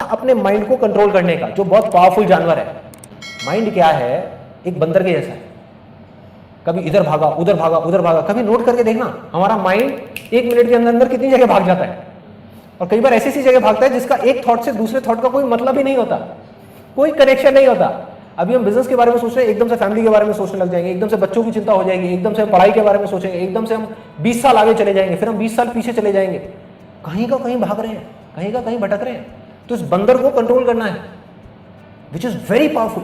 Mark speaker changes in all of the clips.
Speaker 1: अपने माइंड को कंट्रोल करने का, जो बहुत पावरफुल जानवर है। माइंड क्या है, एक बंदर के जैसा है, कभी इधर भागा उधर भागा उधर भागा। कभी नोट करके देखना, हमारा माइंड 1 मिनट के अंदर अंदर कितनी जगह भाग जाता है, और कई बार ऐसी जगह भागता है जिसका एक थॉट से दूसरे थॉट का कोई मतलब ही नहीं होता, कोई कनेक्शन नहीं होता। अभी हम बिजनेस के बारे में सोच रहे हैं, एकदम से फैमिली के बारे में सोचने लग जाएंगे, एकदम से बच्चों की चिंता हो जाएगी, एकदम से पढ़ाई के बारे में सोचेंगे, एकदम से हम 20 साल आगे चले जाएंगे, फिर हम 20 साल पीछे चले जाएंगे, कहीं का कहीं भाग रहे हैं, कहीं का कहीं भटक रहे हैं। तो इस बंदर को कंट्रोल करना है, विच इज वेरी पावरफुल।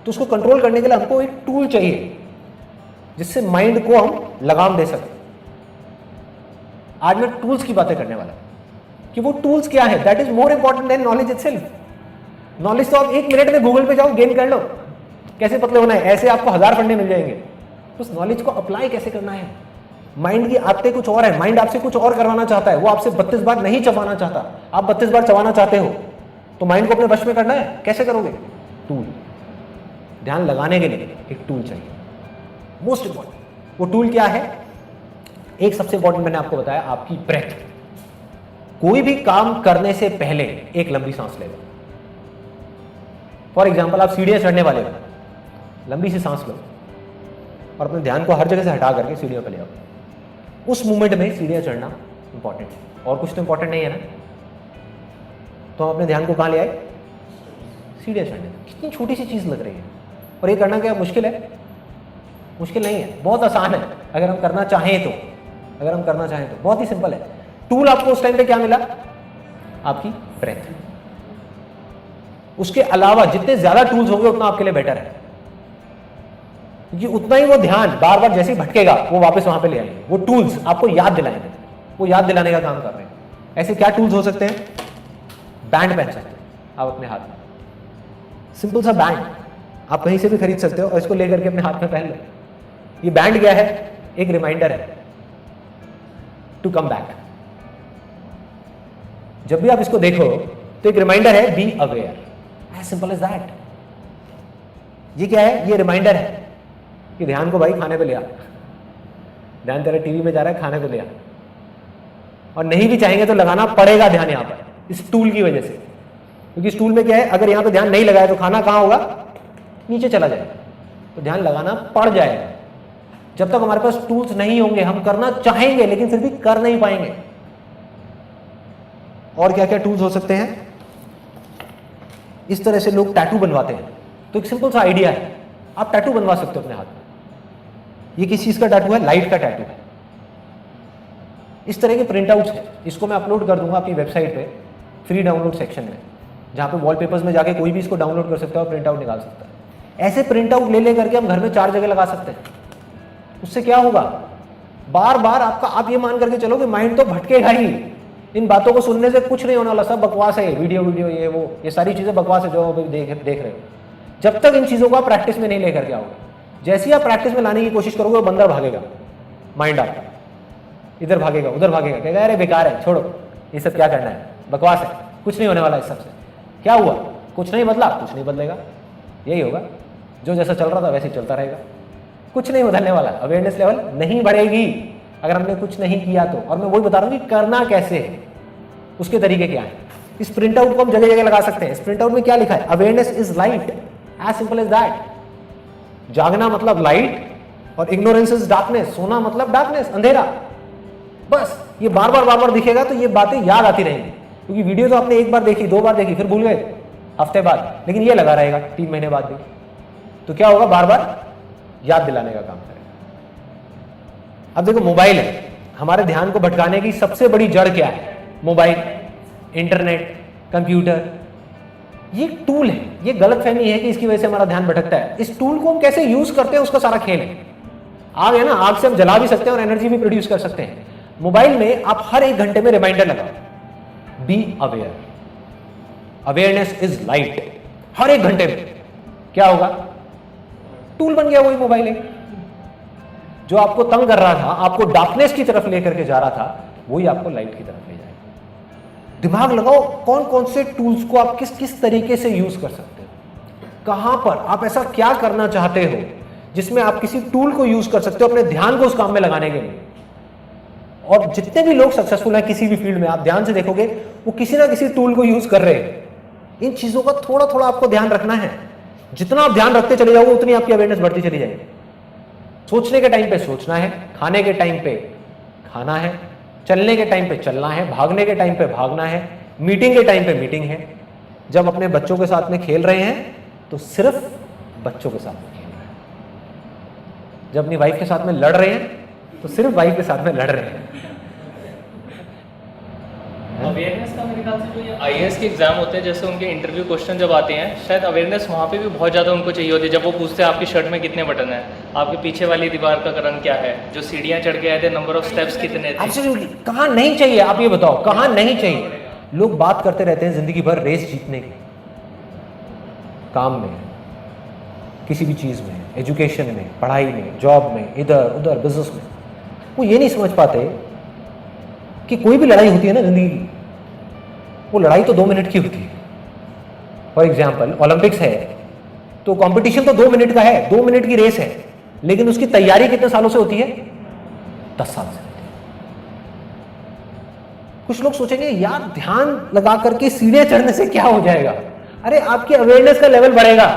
Speaker 1: तो उसको कंट्रोल करने के लिए हमको एक टूल चाहिए जिससे माइंड को हम लगाम दे सकें। आज मैं टूल्स की बातें करने वाला हूं कि वो टूल्स क्या है, that is more important than knowledge itself. Knowledge तो आप 1 मिनट में गूगल पे जाओ, गेन कर लो, कैसे पतले होना है, ऐसे आपको 1000 फंडे मिल जाएंगे। उस नॉलेज को अप्लाई कैसे करना है। माइंड की आदतें कुछ और है, माइंड आपसे कुछ और करवाना चाहता है, वो आपसे 32 बार नहीं चबाना चाहता, आप 32 बार चबाना चाहते हो। तो माइंड को अपने वश में करना है, कैसे करोगे? टूल, ध्यान लगाने के लिए एक टूल चाहिए, मोस्ट इंपॉर्टेंट। वो टूल क्या है? एक सबसे इंपॉर्टेंट मैंने आपको बताया, आपकी ब्रेथ। कोई भी काम करने से पहले एक लंबी सांस ले लो। फॉर एग्जाम्पल, आप सीढ़ियां चढ़ने वाले हो, लंबी सी सांस लो और अपने ध्यान को हर जगह से हटा करके सीढ़ियों पर ले आओ। उस मोमेंट में सीढ़ियां चढ़ना इंपॉर्टेंट है, और कुछ तो इंपॉर्टेंट नहीं है ना। तो हम अपने ध्यान को कहां ले आए? सीढ़ियां चढ़ने। कितनी छोटी सी चीज लग रही है, और ये करना क्या मुश्किल है? मुश्किल नहीं है, बहुत आसान है अगर हम करना चाहें तो। अगर हम करना चाहें तो बहुत ही सिंपल है। टूल आपको उस टाइम पे क्या मिला? आपकी ब्रेथ। उसके अलावा जितने ज्यादा टूल्स होंगे उतना आपके लिए बेटर है, क्योंकि उतना ही वो ध्यान बार बार जैसे ही भटकेगा वो वापस वहां पे ले आएंगे। वो टूल्स आपको याद दिलाएंगे, वो याद दिलाने का काम कर रहे हैं। ऐसे क्या टूल्स हो सकते हैं? बैंड पहन सकते हैं आप अपने हाथ में, सिंपल सा बैंड आप कहीं से भी खरीद सकते हो और इसको लेकर के अपने हाथ में पहन लो। ये बैंड क्या है? एक रिमाइंडर है टू कम बैक। जब भी आप इसको देखो तो एक रिमाइंडर है, be aware, as simple as that. ये क्या है? ये रिमाइंडर है कि ध्यान को भाई खाने पे ले आ, ध्यान तेरा टीवी में जा रहा है, खाने को ले आ। और नहीं भी चाहेंगे तो लगाना पड़ेगा ध्यान यहां पर, इस टूल की वजह से, क्योंकि इस टूल में क्या है, अगर यहां पे ध्यान नहीं लगाया तो खाना कहां होगा? नीचे चला जाएगा। तो ध्यान लगाना पड़ जाएगा। जब तक हमारे पास टूल्स नहीं होंगे, हम करना चाहेंगे लेकिन फिर भी कर नहीं पाएंगे। और क्या क्या टूल्स हो सकते हैं? इस तरह से लोग टैटू बनवाते हैं, तो एक सिंपल सा आइडिया है, आप टैटू बनवा सकते हो अपने हाथ में। ये किस चीज का टैटू है? लाइट का टैटू है। इस तरह के प्रिंट आउट्स है, इसको मैं अपलोड कर दूंगा अपनी वेबसाइट पे फ्री डाउनलोड सेक्शन में, जहां पे वॉलपेपर्स में जाके कोई भी इसको डाउनलोड कर सकता है और प्रिंट आउट निकाल सकता है। ऐसे प्रिंट आउट ले करके हम घर में 4 जगह लगा सकते हैं। उससे क्या होगा? बार बार आपका, आप ये मान करके चलो कि माइंड तो भटकेगा ही, इन बातों को सुनने से कुछ नहीं होने वाला, सब बकवास है, वीडियो ये वो, ये सारी चीजें बकवास है जो आप देख रहे हो। जब तक इन चीजों को आप प्रैक्टिस में नहीं लेकर के आओगे, जैसे ही आप प्रैक्टिस में लाने की कोशिश करोगे, वो बंदर भागेगा, माइंड आपका इधर भागेगा उधर भागेगा, कहेगा अरे बेकार है, छोड़ो ये सब क्या करना है, बकवास है, कुछ नहीं होने वाला इस सबसे। क्या हुआ? कुछ नहीं बदला, कुछ नहीं बदलेगा, यही होगा, जो जैसा चल रहा था वैसे ही चलता रहेगा, कुछ नहीं बदलने वाला। अवेयरनेस लेवल नहीं बढ़ेगी अगर हमने कुछ नहीं किया तो। और मैं वही बता रहा हूं कि करना कैसे है, उसके तरीके क्या है। इस प्रिंट आउट को हम जगह जगह लगा सकते हैं। इस प्रिंट आउट में क्या लिखा है? Awareness is light, as simple as that. जागना मतलब लाइट और इग्नोरेंस इज डार्कनेस, सोना मतलब डार्कनेस, अंधेरा। बस ये बार बार दिखेगा तो ये बातें याद आती रहेंगी, क्योंकि वीडियो तो आपने 1 बार देखी, 2 बार देखी, फिर भूल गए हफ्ते बाद, लेकिन ये लगा रहेगा 3 महीने बाद भी। तो क्या होगा? बार बार याद दिलाने का काम करेगा। अब देखो, मोबाइल है, हमारे ध्यान को भटकाने की सबसे बड़ी जड़ क्या है? Mobile, internet, computer. ये टूल है, ये गलतफहमी है कि इसकी वजह से हमारा ध्यान भटकता है। इस टूल को हम कैसे यूज करते हैं उसका सारा खेल है। आग है ना, आग से हम जला भी सकते हैं और एनर्जी भी प्रोड्यूस कर सकते हैं। मोबाइल में आप हर 1 घंटे में रिमाइंडर लगाओ, be aware, awareness is light. हर 1 घंटे में क्या होगा? टूल बन गया वही मोबाइल है, जो आपको तंग कर रहा था, आपको डार्कनेस की तरफ लेकर के जा रहा था, वही आपको लाइट की तरफ ले जाएगा। दिमाग लगाओ, कौन कौन से टूल्स को आप किस किस तरीके से यूज कर सकते हो, कहां पर आप ऐसा क्या करना चाहते हो जिसमें आप किसी टूल को यूज कर सकते हो अपने ध्यान को उस काम में लगाने के लिए। और जितने भी लोग सक्सेसफुल हैं किसी भी फील्ड में, आप ध्यान से देखोगे वो किसी ना किसी टूल को यूज कर रहे हैं। इन चीजों का थोड़ा थोड़ा आपको ध्यान रखना है। जितना आप ध्यान रखते चले जाओगे उतनी आपकी अवेयरनेस बढ़ती चली जाएगी। सोचने के टाइम पे सोचना है, खाने के टाइम पे खाना है, चलने के टाइम पे चलना है, भागने के टाइम पे भागना है, मीटिंग के टाइम पे मीटिंग है। जब अपने बच्चों के साथ में खेल रहे हैं तो सिर्फ बच्चों के साथ में खेल रहे हैं। जब अपनी वाइफ के साथ में लड़ रहे हैं तो सिर्फ वाइफ के साथ में लड़ रहे हैं।
Speaker 2: अवेयरनेस का मेरे ख्याल से जो ये आईएएस के एग्जाम होते हैं, जैसे उनके इंटरव्यू क्वेश्चन जब आते हैं, शायद अवेयरनेस वहाँ पे भी बहुत ज़्यादा उनको चाहिए होती है। जब वो पूछते हैं आपकी शर्ट में कितने बटन हैं, आपके पीछे वाली दीवार का रंग क्या है, जो सीढ़ियाँ चढ़ के आए थे नंबर ऑफ स्टेप्स कितने थे।
Speaker 1: एब्सोल्युटली। कहाँ नहीं चाहिए आप ये बताओ, कहाँ नहीं चाहिए? लोग बात करते रहते हैं जिंदगी भर रेस जीतने की, काम में, किसी भी चीज़ में, एजुकेशन में, पढ़ाई में, जॉब में, इधर उधर बिजनेस में। वो ये नहीं समझ पाते कि कोई भी लड़ाई होती है ना जिंदगी की, वो लड़ाई तो 2 मिनट की होती है। फॉर एग्जाम्पल ओलंपिक्स है तो कंपटीशन तो 2 मिनट का है, 2 मिनट की रेस है, लेकिन उसकी तैयारी कितने सालों से होती है? 10 साल से। कुछ लोग सोचेंगे यार ध्यान लगा करके सीढ़ियां चढ़ने से क्या हो जाएगा? अरे आपकी अवेयरनेस का लेवल बढ़ेगा।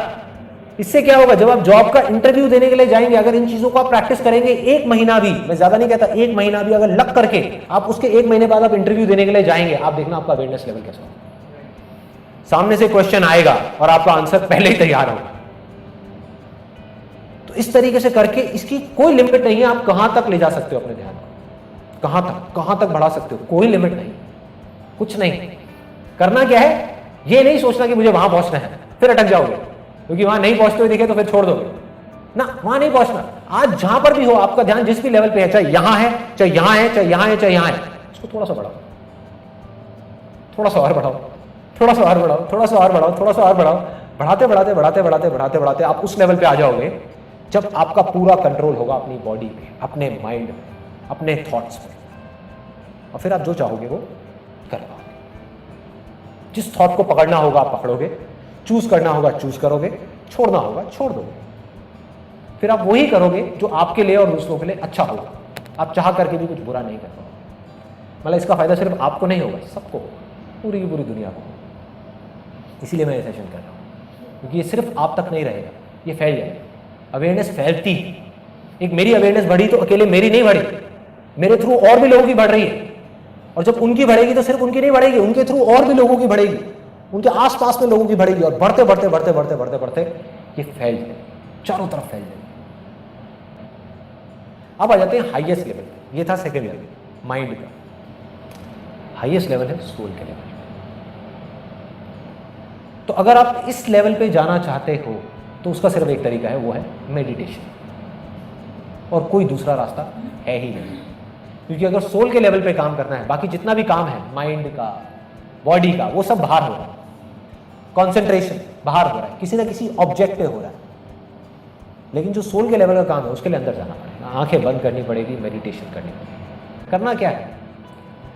Speaker 1: इससे क्या होगा? जब आप जॉब का इंटरव्यू देने के लिए जाएंगे, अगर इन चीजों को आप प्रैक्टिस करेंगे 1 महीना भी, मैं ज्यादा नहीं कहता, 1 महीना भी अगर लग करके आप उसके 1 महीने बाद आप इंटरव्यू देने के लिए जाएंगे, आप देखना आपका अवेयरनेस लेवल कैसा होगा। सामने से क्वेश्चन आएगा और आपका आंसर पहले ही तैयार होगा। तो इस तरीके से करके इसकी कोई लिमिट नहीं है, आप कहां तक ले जा सकते हो अपने ध्यान को, कहां तक बढ़ा सकते हो, कोई लिमिट नहीं, कुछ नहीं। करना क्या है, ये नहीं सोचना कि मुझे वहां पहुंचना है, फिर अटक जाओगे, क्योंकि वहां नहीं पहुंचते हुए दिखे तो फिर छोड़ दोगे ना। वहां नहीं पहुंचना। आज जहां पर भी हो, आपका ध्यान जिस भी लेवल पे है, चाहे यहां है, चाहे यहां है, चाहे यहां है, चाहे यहां है, उसको थोड़ा सा बढ़ाओ, थोड़ा सा और बढ़ाओ, थोड़ा सा और बढ़ाओ, थोड़ा सा और बढ़ाओ, थोड़ा सा और बढ़ाओ। बढ़ाते बढ़ाते बढ़ाते बढ़ाते बढ़ाते बढ़ाते आप उस लेवल पे आ जाओगे जब आपका पूरा कंट्रोल होगा अपनी बॉडी पे, अपने माइंड में, अपने थॉट्स पे, और फिर आप जो चाहोगे वो कर पाओगे। जिस थॉट को पकड़ना होगा आप पकड़ोगे, चूज करना होगा चूज करोगे, छोड़ना होगा छोड़ दोगे। फिर आप वही करोगे जो आपके लिए और दूसरों के लिए अच्छा होगा। आप चाह करके भी कुछ बुरा नहीं कर पाओगे। मतलब इसका फायदा सिर्फ आपको नहीं होगा, सबको, पूरी की पूरी दुनिया को। इसीलिए मैं ये सेशन कर रहा हूँ, क्योंकि ये सिर्फ आप तक नहीं रहेगा, ये फैल जाएगा। अवेयरनेस फैलती है। एक मेरी अवेयरनेस बढ़ी तो अकेले मेरी नहीं बढ़ी, मेरे थ्रू और भी लोगों की बढ़ रही है। और जब उनकी बढ़ेगी तो सिर्फ उनकी नहीं बढ़ेगी, उनके थ्रू और भी लोगों की बढ़ेगी, उनके आसपास में लोगों की बढ़ेगी, और बढ़ते बढ़ते बढ़ते बढ़ते बढ़ते बढ़ते ये फैल जाए, चारों तरफ फैल जाए। अब आ जाते हैं हाईएस्ट लेवल पे। ये था सेकंड लेवल माइंड का। हाईएस्ट लेवल है सोल के लेवल। तो अगर आप इस लेवल पे जाना चाहते हो तो उसका सिर्फ एक तरीका है, वो है मेडिटेशन, और कोई दूसरा रास्ता है ही नहीं। क्योंकि अगर सोल के लेवल पे काम करना है, बाकी जितना भी काम है माइंड का, बॉडी का, वो सब बाहर हो रहा है। कंसंट्रेशन बाहर हो रहा है, किसी ना किसी ऑब्जेक्ट पे हो रहा है। लेकिन जो सोल के लेवल का काम है उसके लिए अंदर जाना पड़ेगा, आंखें बंद करनी पड़ेगी, मेडिटेशन करनी पड़ेगी। करना क्या है?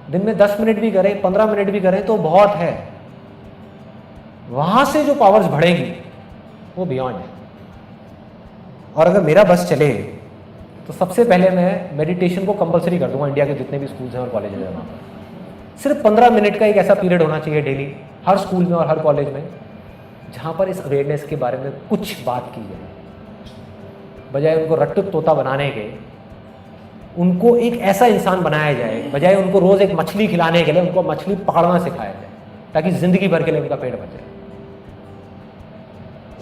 Speaker 1: दिन में 10 मिनट भी करें, 15 मिनट भी करें तो बहुत है। वहां से जो पावर्स बढ़ेंगी वो बियॉन्ड है। और अगर मेरा बस चले तो सबसे पहले मैं मेडिटेशन को कंपलसरी कर दूंगा। इंडिया के जितने भी स्कूल्स हैं और कॉलेज हैं, वहाँ पर सिर्फ 15 मिनट का एक ऐसा पीरियड होना चाहिए डेली, हर स्कूल में और हर कॉलेज में, जहाँ पर इस अवेयरनेस के बारे में कुछ बात की जाए। बजाय उनको रट्टू तोता बनाने के, उनको एक ऐसा इंसान बनाया जाए। बजाय उनको रोज़ एक मछली खिलाने के लिए उनको मछली पकड़ना सिखाया जाए, ताकि ज़िंदगी भर के लिए उनका पेट भर जाए।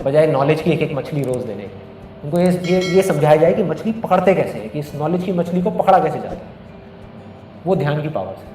Speaker 1: बजाय नॉलेज की एक एक मछली रोज़ देने के, उनको ये समझाया जाए कि मछली पकड़ते कैसे है, कि इस नॉलेज की मछली को पकड़ा कैसे जाता है। वो ध्यान की पावर है।